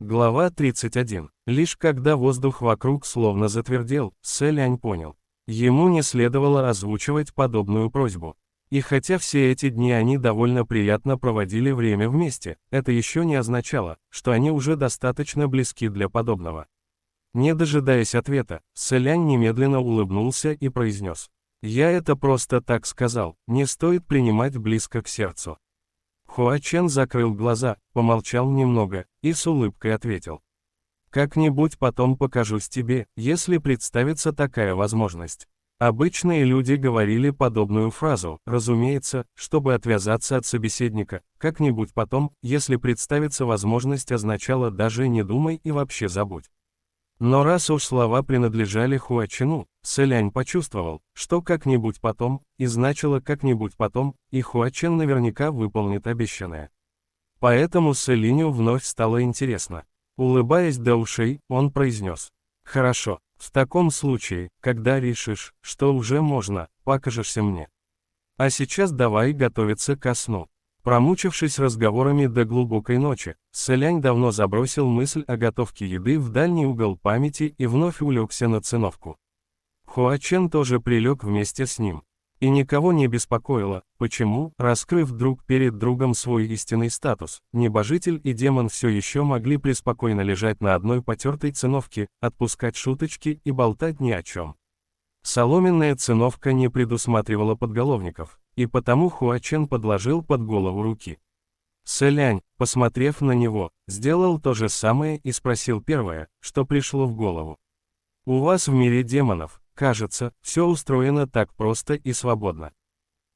Глава 31. Лишь когда воздух вокруг словно затвердел, Сэлянь понял. Ему не следовало озвучивать подобную просьбу. И хотя все эти дни они довольно приятно проводили время вместе, это еще не означало, что они уже достаточно близки для подобного. Не дожидаясь ответа, Сэлянь немедленно улыбнулся и произнес: «Я это просто так сказал, не стоит принимать близко к сердцу». Хуачен закрыл глаза, помолчал немного и с улыбкой ответил: «Как-нибудь потом покажусь тебе, если представится такая возможность». Обычные люди говорили подобную фразу, разумеется, чтобы отвязаться от собеседника, как-нибудь потом, если представится возможность, означало даже не думай и вообще забудь. Но раз уж слова принадлежали Хуачену, Сэлянь почувствовал, что как-нибудь потом, и значило как-нибудь потом, и Хуачен наверняка выполнит обещанное. Поэтому Сэлиню вновь стало интересно. Улыбаясь до ушей, он произнес: «Хорошо, в таком случае, когда решишь, что уже можно, покажешься мне. А сейчас давай готовиться ко сну». Промучившись разговорами до глубокой ночи, Сэлянь давно забросил мысль о готовке еды в дальний угол памяти и вновь улегся на циновку. Хуачен тоже прилег вместе с ним. И никого не беспокоило, почему, раскрыв друг перед другом свой истинный статус, небожитель и демон все еще могли преспокойно лежать на одной потертой циновке, отпускать шуточки и болтать ни о чем. Соломенная циновка не предусматривала подголовников, и потому Хуачен подложил под голову руки. Сэлянь, посмотрев на него, сделал то же самое и спросил первое, что пришло в голову. «У вас в мире демонов, кажется, все устроено так просто и свободно.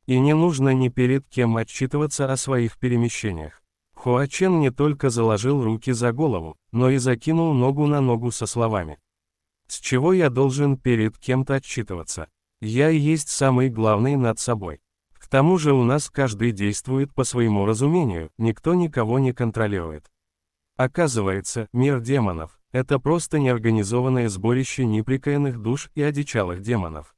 И не нужно ни перед кем отчитываться о своих перемещениях». Хуачен не только заложил руки за голову, но и закинул ногу на ногу со словами: «С чего я должен перед кем-то отчитываться? Я и есть самый главный над собой. К тому же у нас каждый действует по своему разумению, никто никого не контролирует. Оказывается, мир демонов — это просто неорганизованное сборище неприкаянных душ и одичалых демонов».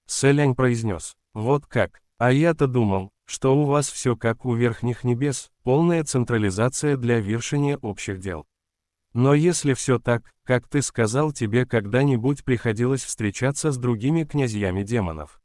Сэлянь произнес: «Вот как, а я-то думал, что у вас все как у верхних небес, полная централизация для вершения общих дел. Но если все так, как ты сказал, тебе когда-нибудь приходилось встречаться с другими князьями демонов?»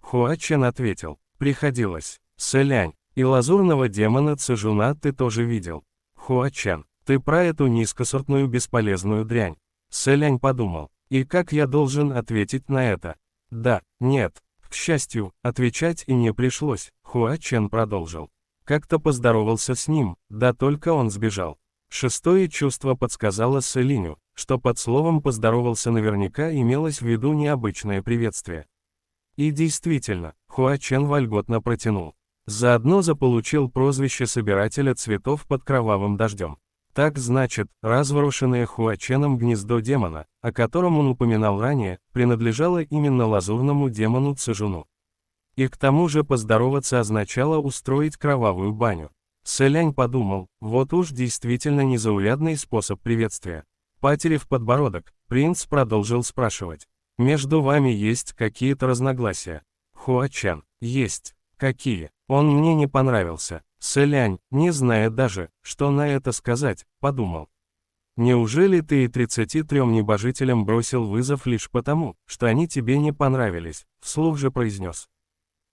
Хуачен ответил: «Приходилось. Сэлянь, и лазурного демона Цзэжуна ты тоже видел». Хуачен: «Ты про эту низкосортную бесполезную дрянь». Сэлянь подумал: «И как я должен ответить на это?» «Да, нет». К счастью, отвечать и не пришлось, Хуачен продолжил. Как-то поздоровался с ним, да только он сбежал. Шестое чувство подсказало Сэлиню, что под словом «поздоровался» наверняка имелось в виду необычное приветствие. И действительно, Хуачен вольготно протянул. Заодно заполучил прозвище собирателя цветов под кровавым дождем. Так значит, разворошенное Хуаченом гнездо демона, о котором он упоминал ранее, принадлежало именно лазурному демону Цзэжуну. И к тому же поздороваться означало устроить кровавую баню. Сэлянь подумал: вот уж действительно незаурядный способ приветствия. Потерев подбородок, принц продолжил спрашивать: «Между вами есть какие-то разногласия?» Хуачен: «Есть». «Какие?» «Он мне не понравился». Сэлянь, не зная даже, что на это сказать, подумал: «Неужели ты и 33 небожителям бросил вызов лишь потому, что они тебе не понравились?» Вслух же произнес: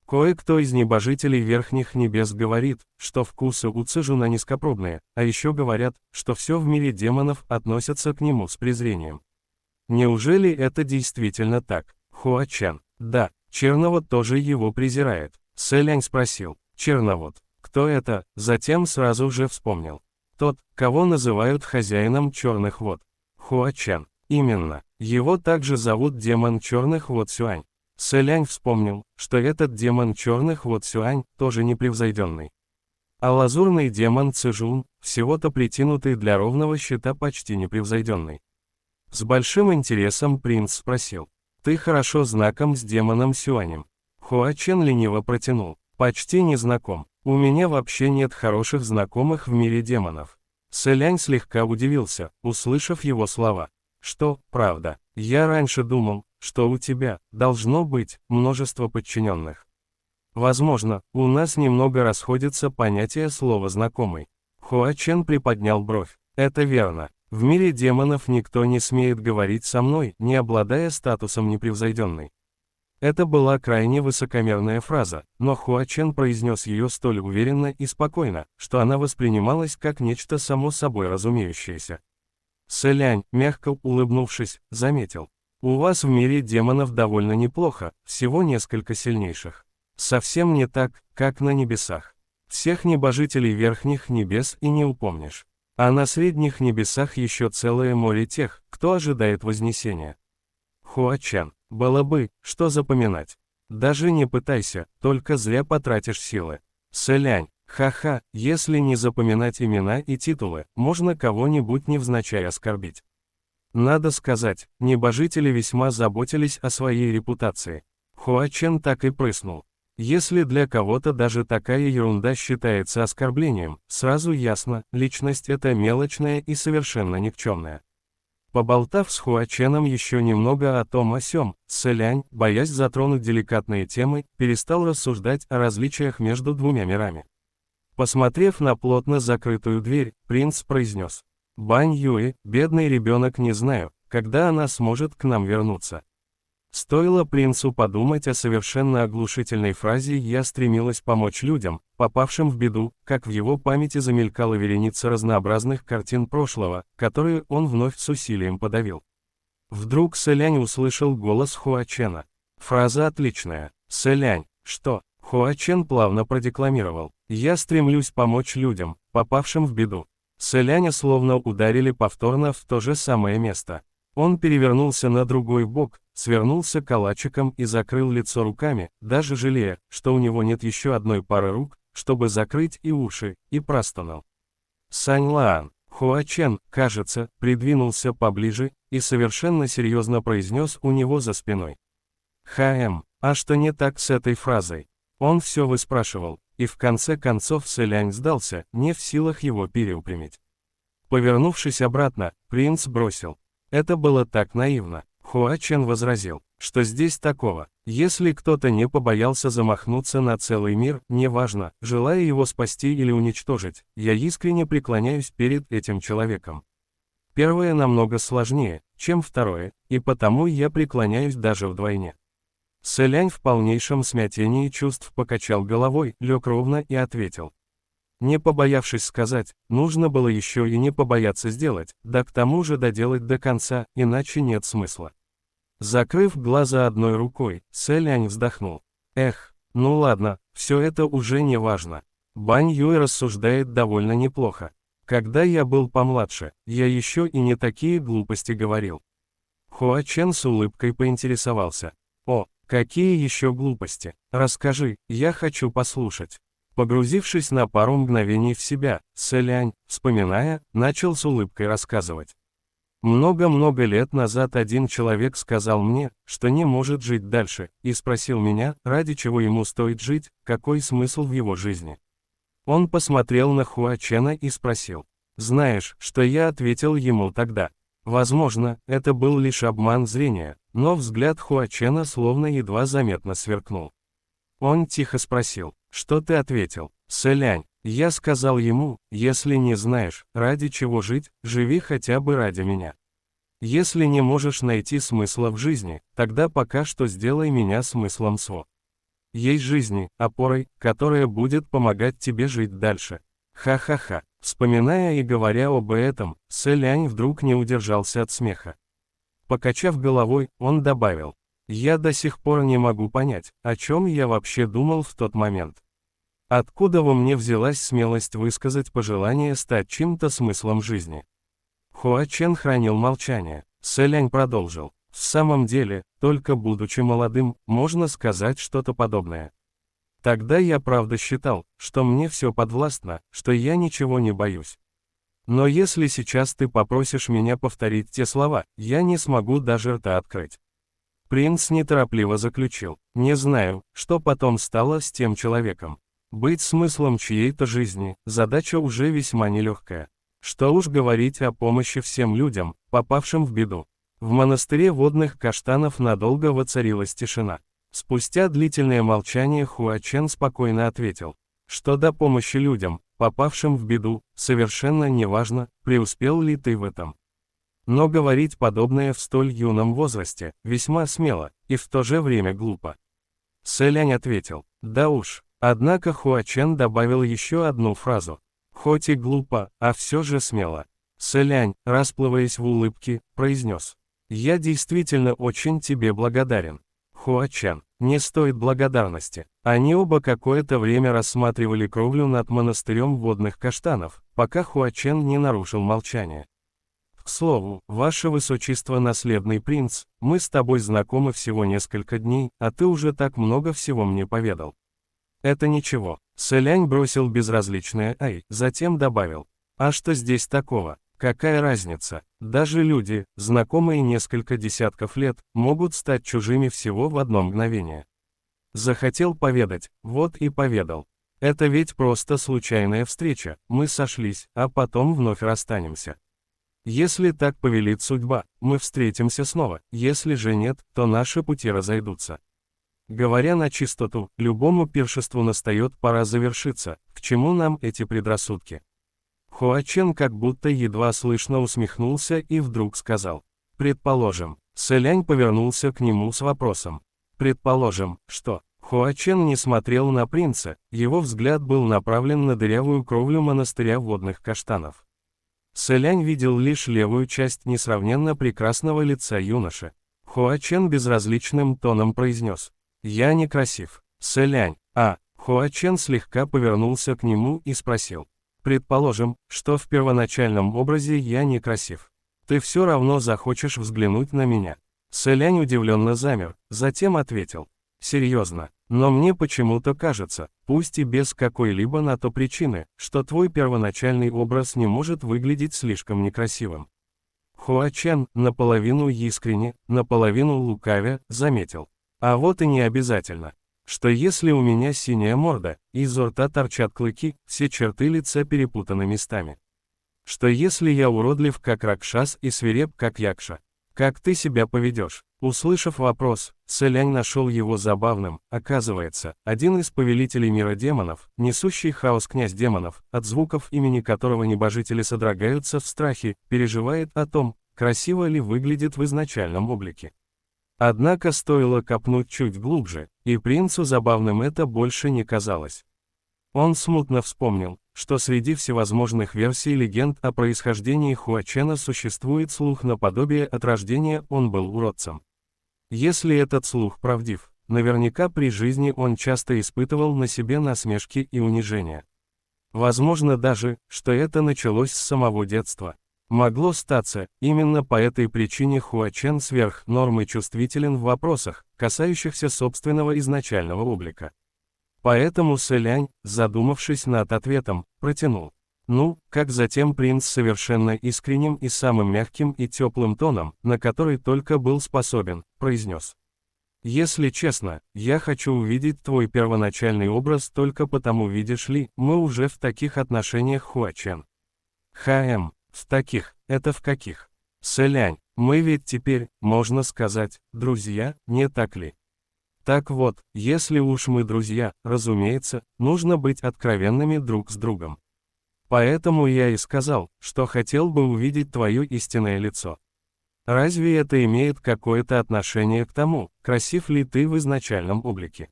«Кое-кто из небожителей верхних небес говорит, что вкусы у Цзэжуна низкопробные, а еще говорят, что все в мире демонов относятся к нему с презрением». «Неужели это действительно так?» Хуачен: «Да, Черновод тоже его презирает». Сэлянь спросил: «Черновод? Кто это?» Затем сразу же вспомнил: «Тот, кого называют хозяином черных вод». Хуачен: «Именно, его также зовут демон черных вод Сюань». Сэлянь вспомнил, что этот демон черных вод Сюань тоже непревзойденный. А лазурный демон Цзэжун, всего-то притянутый для ровного счета почти непревзойденный. С большим интересом принц спросил: «Ты хорошо знаком с демоном Сюанем?» Хуачен лениво протянул: «Почти не знаком. У меня вообще нет хороших знакомых в мире демонов». Сэлянь слегка удивился, услышав его слова. «Что, правда? Я раньше думал, что у тебя должно быть множество подчиненных. Возможно, у нас немного расходятся понятия слова «знакомый». Хуачен приподнял бровь. Это верно. В мире демонов никто не смеет говорить со мной, не обладая статусом непревзойденный. Это была крайне высокомерная фраза, но Хуа Чен произнес ее столь уверенно и спокойно, что она воспринималась как нечто само собой разумеющееся. Сэлянь, мягко улыбнувшись, заметил. У вас в мире демонов довольно неплохо, всего несколько сильнейших. Совсем не так, как на небесах. Всех небожителей верхних небес и не упомнишь. А на средних небесах еще целое море тех, кто ожидает вознесения. Хуа Чен, было бы, что запоминать. Даже не пытайся, только зря потратишь силы. Сэлянь, ха-ха, если не запоминать имена и титулы, можно кого-нибудь невзначай оскорбить. Надо сказать, небожители весьма заботились о своей репутации. Хуа Чен так и прыснул. Если для кого-то даже такая ерунда считается оскорблением, сразу ясно, личность эта мелочная и совершенно никчемная. Поболтав с Хуа Ченом еще немного о том о сём, Сэлянь, боясь затронуть деликатные темы, перестал рассуждать о различиях между двумя мирами. Посмотрев на плотно закрытую дверь, принц произнес. «Бань Юэ, бедный ребенок, не знаю, когда она сможет к нам вернуться». Стоило принцу подумать о совершенно оглушительной фразе «я стремилась помочь людям, попавшим в беду», как в его памяти замелькала вереница разнообразных картин прошлого, которые он вновь с усилием подавил. Вдруг Сэлянь услышал голос Хуа Чена. Фраза отличная. «Сэлянь, что?» Хуа Чен плавно продекламировал. «Я стремлюсь помочь людям, попавшим в беду». Сэляня словно ударили повторно в то же самое место. Он перевернулся на другой бок, свернулся калачиком и закрыл лицо руками, даже жалея, что у него нет еще одной пары рук, чтобы закрыть и уши, и простонал. Сань Лаан, Хуа Чен, кажется, придвинулся поближе и совершенно серьезно произнес у него за спиной. А что не так с этой фразой? Он все выспрашивал, и в конце концов Сэлянь сдался, не в силах его переупрямить. Повернувшись обратно, принц бросил. Это было так наивно. Хуа Чен возразил, что здесь такого, если кто-то не побоялся замахнуться на целый мир, неважно, желая его спасти или уничтожить, я искренне преклоняюсь перед этим человеком. Первое намного сложнее, чем второе, и потому я преклоняюсь даже вдвойне. Сэлянь в полнейшем смятении чувств покачал головой, лег ровно и ответил. Не побоявшись сказать, нужно было еще и не побояться сделать, да к тому же доделать до конца, иначе нет смысла. Закрыв глаза одной рукой, Сэлянь вздохнул. Ну ладно, все это уже не важно. Бань Юй рассуждает довольно неплохо. Когда я был помладше, я еще и не такие глупости говорил. Хуа Чен с улыбкой поинтересовался. О, какие еще глупости? Расскажи, я хочу послушать. Погрузившись на пару мгновений в себя, Сэлянь, вспоминая, начал с улыбкой рассказывать. Много-много лет назад один человек сказал мне, что не может жить дальше, и спросил меня, ради чего ему стоит жить, какой смысл в его жизни. Он посмотрел на Хуа Чена и спросил. Знаешь, что я ответил ему тогда? Возможно, это был лишь обман зрения, но взгляд Хуа Чена словно едва заметно сверкнул. Он тихо спросил. Что ты ответил? Сэлянь, я сказал ему, если не знаешь, ради чего жить, живи хотя бы ради меня. Если не можешь найти смысла в жизни, тогда пока что сделай меня смыслом своей жизни, опорой, которая будет помогать тебе жить дальше. Ха-ха-ха. Вспоминая и говоря об этом, Сэлянь вдруг не удержался от смеха. Покачав головой, он добавил. Я до сих пор не могу понять, о чем я вообще думал в тот момент. Откуда во мне взялась смелость высказать пожелание стать чьим-то смыслом жизни? Хуа Чен хранил молчание. Сэлянь продолжил. В самом деле, только будучи молодым, можно сказать что-то подобное. Тогда я правда считал, что мне все подвластно, что я ничего не боюсь. Но если сейчас ты попросишь меня повторить те слова, я не смогу даже рта открыть. Принц неторопливо заключил. Не знаю, что потом стало с тем человеком. Быть смыслом чьей-то жизни – задача уже весьма нелегкая. Что уж говорить о помощи всем людям, попавшим в беду. В монастыре водных каштанов надолго воцарилась тишина. Спустя длительное молчание Хуа Чен спокойно ответил. Что до помощи людям, попавшим в беду, совершенно неважно, преуспел ли ты в этом. Но говорить подобное в столь юном возрасте, весьма смело, и в то же время глупо. Сэлянь ответил, да уж, однако Хуачен добавил еще одну фразу. Хоть и глупо, а все же смело. Сэлянь, расплываясь в улыбке, произнес. Я действительно очень тебе благодарен. Хуачен, не стоит благодарности. Они оба какое-то время рассматривали кровлю над монастырем водных каштанов, пока Хуачен не нарушил молчание. К слову, ваше высочество наследный принц, мы с тобой знакомы всего несколько дней, а ты уже так много всего мне поведал. Это ничего. Сэлянь бросил безразличное «ай», затем добавил. А что здесь такого? Какая разница? Даже люди, знакомые несколько десятков лет, могут стать чужими всего в одно мгновение. Захотел поведать, вот и поведал. Это ведь просто случайная встреча, мы сошлись, а потом вновь расстанемся. Если так повелит судьба, мы встретимся снова, если же нет, то наши пути разойдутся. Говоря на чистоту, любому пиршеству настает пора завершиться, к чему нам эти предрассудки? Хуачен как будто едва слышно усмехнулся и вдруг сказал. Предположим, Сэлянь повернулся к нему с вопросом. Предположим, что? Хуачен не смотрел на принца, его взгляд был направлен на дырявую кровлю монастыря водных каштанов. Сэлянь видел лишь левую часть несравненно прекрасного лица юноши. Хуачен безразличным тоном произнес. «Я некрасив. Сэлянь, Хуачен слегка повернулся к нему и спросил. Предположим, что в первоначальном образе я некрасив. Ты все равно захочешь взглянуть на меня». Сэлянь удивленно замер, затем ответил. «Серьезно, но мне почему-то кажется, пусть и без какой-либо на то причины, что твой первоначальный образ не может выглядеть слишком некрасивым». Хуачен, наполовину искренне, наполовину лукавя, заметил. А вот и не обязательно. Что если у меня синяя морда, изо рта торчат клыки, все черты лица перепутаны местами. Что если я уродлив как Ракшас и свиреп как Якша? Как ты себя поведешь? Услышав вопрос, Сэлянь нашел его забавным. Оказывается, один из повелителей мира демонов, несущий хаос князь демонов, от звуков имени которого небожители содрогаются в страхе, переживает о том, красиво ли выглядит в изначальном облике. Однако стоило копнуть чуть глубже, и принцу забавным это больше не казалось. Он смутно вспомнил, что среди всевозможных версий легенд о происхождении Хуачена существует слух наподобие от рождения он был уродцем. Если этот слух правдив, наверняка при жизни он часто испытывал на себе насмешки и унижения. Возможно даже, что это началось с самого детства. Могло статься, именно по этой причине Хуачен сверх нормы чувствителен в вопросах, касающихся собственного изначального облика. Поэтому Сэлянь, задумавшись над ответом, протянул. Ну, как затем принц совершенно искренним и самым мягким и теплым тоном, на который только был способен, произнес. Если честно, я хочу увидеть твой первоначальный образ только потому, видишь ли, мы уже в таких отношениях, Хуачен. В таких, это в каких? Сэлянь, мы ведь теперь, можно сказать, друзья, не так ли? Так вот, если уж мы друзья, разумеется, нужно быть откровенными друг с другом. Поэтому я и сказал, что хотел бы увидеть твое истинное лицо. Разве это имеет какое-то отношение к тому, красив ли ты в изначальном облике?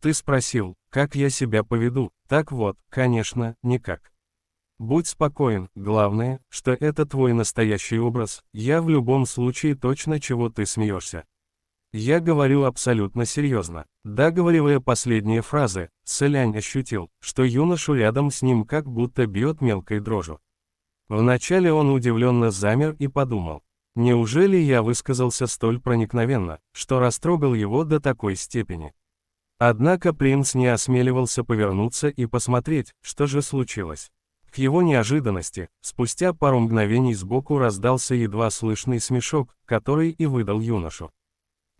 Ты спросил, как я себя поведу, так вот, конечно, никак. Будь спокоен, главное, что это твой настоящий образ, я в любом случае точно чего ты смеешься. Я говорю абсолютно серьезно. Договаривая последние фразы, Сэлянь ощутил, что юношу рядом с ним как будто бьет мелкой дрожью. Вначале он удивленно замер и подумал, неужели я высказался столь проникновенно, что растрогал его до такой степени? Однако принц не осмеливался повернуться и посмотреть, что же случилось. К его неожиданности, спустя пару мгновений сбоку раздался едва слышный смешок, который и выдал юношу.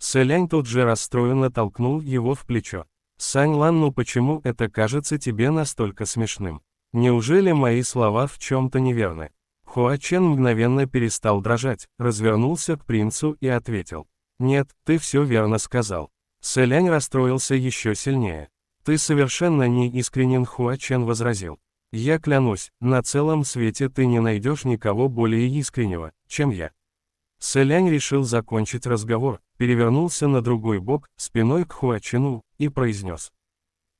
Сэлянь тут же расстроенно толкнул его в плечо. «Сань Лан, ну почему это кажется тебе настолько смешным? Неужели мои слова в чем-то неверны?» Хуачен мгновенно перестал дрожать, развернулся к принцу и ответил. «Нет, ты все верно сказал». Сэлянь расстроился еще сильнее. «Ты совершенно не искренен», Хуачен возразил. Я клянусь, на целом свете ты не найдешь никого более искреннего, чем я. Сэлянь решил закончить разговор, перевернулся на другой бок, спиной к Хуачину, и произнес.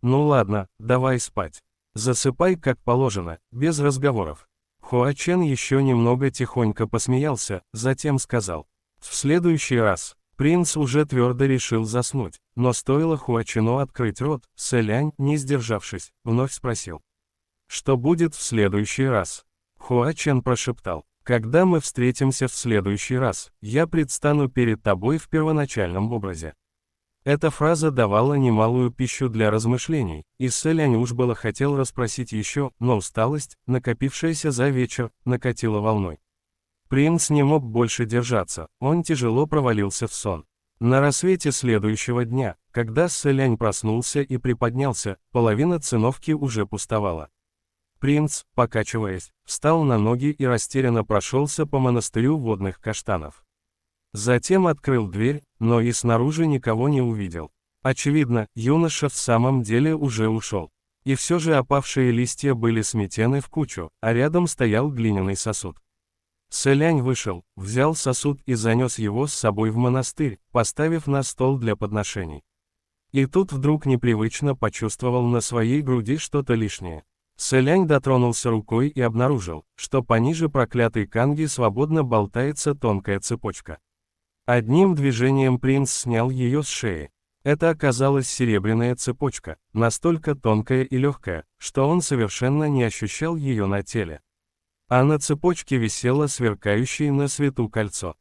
Ну ладно, давай спать. Засыпай как положено, без разговоров. Хуачен еще немного тихонько посмеялся, затем сказал. В следующий раз. Принц уже твердо решил заснуть, но стоило Хуачину открыть рот, Сэлянь, не сдержавшись, вновь спросил. Что будет в следующий раз? Хуачен прошептал. Когда мы встретимся в следующий раз, я предстану перед тобой в первоначальном образе. Эта фраза давала немалую пищу для размышлений, и Сэлянь уж было хотел расспросить еще, но усталость, накопившаяся за вечер, накатила волной. Принц не мог больше держаться, он тяжело провалился в сон. На рассвете следующего дня, когда Сэлянь проснулся и приподнялся, половина циновки уже пустовала. Принц, покачиваясь, встал на ноги и растерянно прошелся по монастырю водных каштанов. Затем открыл дверь, но и снаружи никого не увидел. Очевидно, юноша в самом деле уже ушел. И все же опавшие листья были сметены в кучу, а рядом стоял глиняный сосуд. Сэлянь вышел, взял сосуд и занес его с собой в монастырь, поставив на стол для подношений. И тут вдруг непривычно почувствовал на своей груди что-то лишнее. Сэлянь дотронулся рукой и обнаружил, что пониже проклятой канги свободно болтается тонкая цепочка. Одним движением принц снял ее с шеи. Это оказалась серебряная цепочка, настолько тонкая и легкая, что он совершенно не ощущал ее на теле. А на цепочке висело сверкающее на свету кольцо.